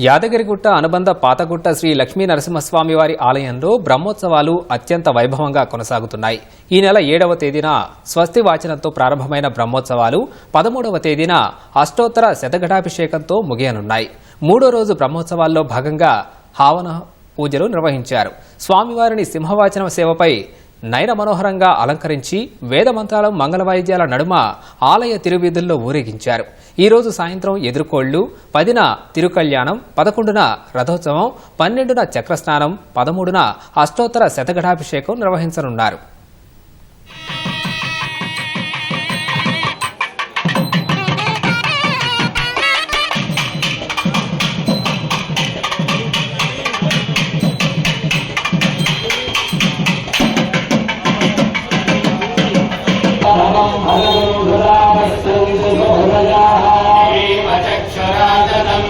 యాదగిరిగుట్ట అనుబంధ పాతగుట్ట శ్రీ లక్ష్మీ నరసింహస్వామి వారి ఆలయంలో బ్రహ్మోత్సవాలు అత్యంత వైభవంగా కొనసాగుతున్నాయి. ఈ నెల 7వ తేదీన స్వస్తి వాచనంతో ప్రారంభమైన బ్రహ్మోత్సవాలు 13వ తేదీన అష్టోత్తర శతఘటాభిషేకంతో ముగియనున్నాయి. 3వ రోజు బ్రహ్మోత్సవాల్లో భాగంగా హావన పూజలు నిర్వహించారు. స్వామివారిని సింహవాచనం సేవపై నయన మనోహరంగా అలంకరించి వేదమంత్రాల మంగళవాయిద్యాల నడుమ ఆలయ తిరువీధుల్లో ఊరేగించారు. ఈ రోజు సాయంత్రం ఎదురుకోళ్లు, 10న తిరుకళ్యాణం, 11న రథోత్సవం, 12న చక్రస్నానం, 13న అష్టోత్తర శతఘటాభిషేకం నిర్వహించనున్నారు. శ్రీమచక్షురాజనం